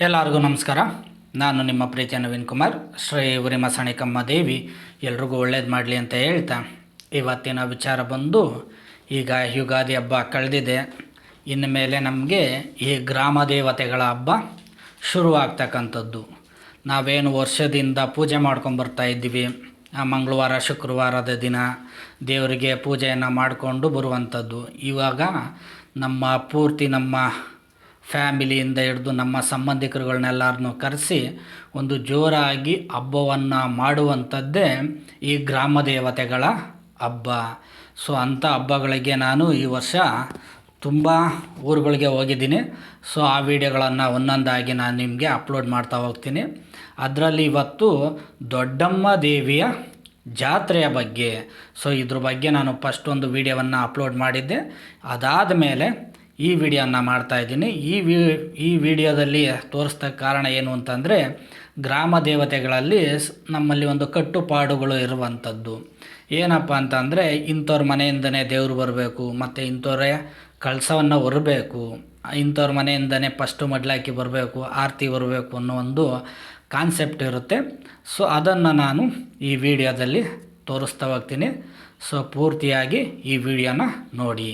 ಎಲ್ಲರಿಗೂ ನಮಸ್ಕಾರ. ನಾನು ನಿಮ್ಮ ಪ್ರೀತಿಯ ನವೀನ್ ಕುಮಾರ್. ಶ್ರೀ ಉರಿಮಸಣಿಕಮ್ಮ ದೇವಿ ಎಲ್ರಿಗೂ ಒಳ್ಳೇದು ಮಾಡಲಿ ಅಂತ ಹೇಳ್ತಾ, ಇವತ್ತಿನ ವಿಚಾರ ಬಂದು, ಈಗ ಯುಗಾದಿ ಹಬ್ಬ ಕಳೆದಿದೆ. ಇನ್ನು ಮೇಲೆ ನಮಗೆ ಈ ಗ್ರಾಮ ದೇವತೆಗಳ ಹಬ್ಬ ಶುರುವಾಗ್ತಕ್ಕಂಥದ್ದು. ನಾವೇನು ವರ್ಷದಿಂದ ಪೂಜೆ ಮಾಡ್ಕೊಂಬರ್ತಾ ಇದ್ದೀವಿ, ಮಂಗಳವಾರ ಶುಕ್ರವಾರದ ದಿನ ದೇವರಿಗೆ ಪೂಜೆಯನ್ನು ಮಾಡಿಕೊಂಡು ಬರುವಂಥದ್ದು. ಇವಾಗ ನಮ್ಮ ಫ್ಯಾಮಿಲಿಯಿಂದ ಹಿಡಿದು ನಮ್ಮ ಸಂಬಂಧಿಕರುಗಳನ್ನೆಲ್ಲರನ್ನೂ ಕರೆಸಿ ಒಂದು ಜೋರಾಗಿ ಹಬ್ಬವನ್ನು ಮಾಡುವಂಥದ್ದೇ ಈ ಗ್ರಾಮ ದೇವತೆಗಳ ಹಬ್ಬ. ಸೊ ಅಂಥ ಹಬ್ಬಗಳಿಗೆ ನಾನು ಈ ವರ್ಷ ತುಂಬ ಊರುಗಳಿಗೆ ಹೋಗಿದ್ದೀನಿ. ಸೊ ಆ ವಿಡಿಯೋಗಳನ್ನು ಒಂದೊಂದಾಗಿ ನಾನು ನಿಮಗೆ ಅಪ್ಲೋಡ್ ಮಾಡ್ತಾ ಹೋಗ್ತೀನಿ. ಅದರಲ್ಲಿ ಇವತ್ತು ದೊಡ್ಡಮ್ಮ ದೇವಿಯ ಜಾತ್ರೆಯ ಬಗ್ಗೆ, ಸೊ ಇದ್ರ ಬಗ್ಗೆ ನಾನು ಫಸ್ಟ್ ಒಂದು ವಿಡಿಯೋವನ್ನು ಅಪ್ಲೋಡ್ ಮಾಡಿದ್ದೆ. ಅದಾದ ಮೇಲೆ ಈ ವಿಡಿಯೋನ ಮಾಡ್ತಾಯಿದ್ದೀನಿ. ಈ ವಿಡಿಯೋದಲ್ಲಿ ತೋರಿಸ್ತಕ್ಕ ಕಾರಣ ಏನು ಅಂತಂದರೆ, ಗ್ರಾಮ ದೇವತೆಗಳಲ್ಲಿ ನಮ್ಮಲ್ಲಿ ಒಂದು ಕಟ್ಟುಪಾಡುಗಳು ಇರುವಂಥದ್ದು. ಏನಪ್ಪ ಅಂತಂದರೆ, ಇಂಥವ್ರ ಮನೆಯಿಂದನೇ ದೇವರು ಬರಬೇಕು, ಮತ್ತು ಇಂಥವ್ರೇ ಕಳಸವನ್ನು ಹೊರಬೇಕು, ಇಂಥವ್ರ ಮನೆಯಿಂದನೇ ಫಸ್ಟು ಮಡ್ಲಾಕಿ ಬರಬೇಕು, ಆರತಿ ಬರಬೇಕು ಅನ್ನೋ ಒಂದು ಕಾನ್ಸೆಪ್ಟ್ ಇರುತ್ತೆ. ಸೊ ಅದನ್ನು ನಾನು ಈ ವಿಡಿಯೋದಲ್ಲಿ ತೋರಿಸ್ತಾ ಹೋಗ್ತೀನಿ. ಸೊ ಪೂರ್ತಿಯಾಗಿ ಈ ವಿಡಿಯೋನ ನೋಡಿ.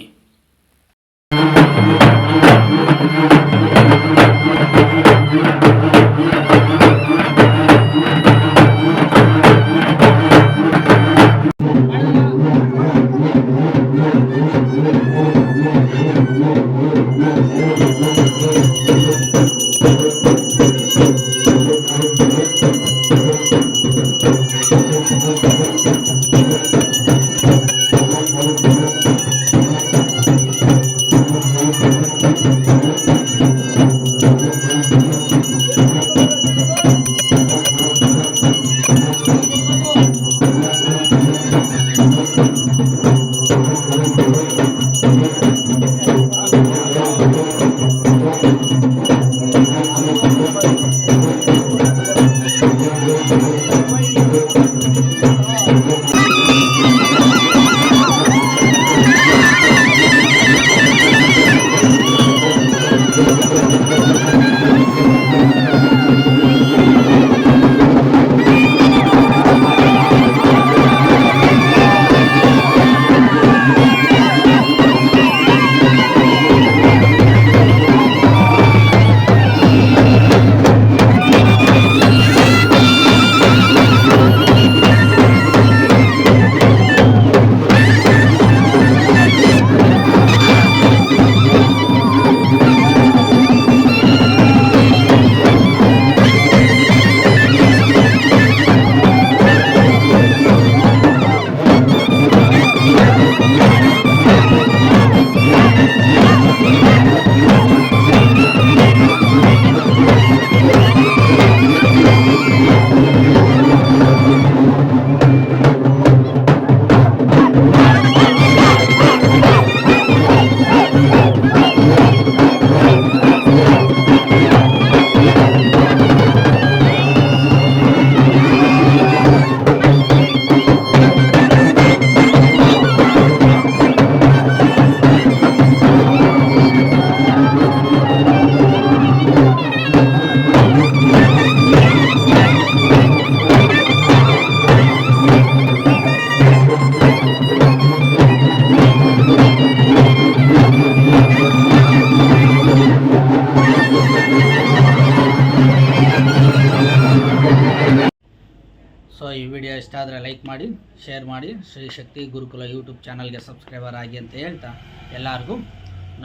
ಸೊ ಈ ವಿಡಿಯೋ ಇಷ್ಟ ಆದರೆ ಲೈಕ್ ಮಾಡಿ, ಶೇರ್ ಮಾಡಿ, ಶ್ರೀ ಶಕ್ತಿ ಗುರುಕುಲ ಯೂಟ್ಯೂಬ್ ಚಾನಲ್ಗೆ ಸಬ್ಸ್ಕ್ರೈಬರ್ ಆಗಿ ಅಂತ ಹೇಳ್ತಾ ಎಲ್ಲರಿಗೂ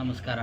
ನಮಸ್ಕಾರ.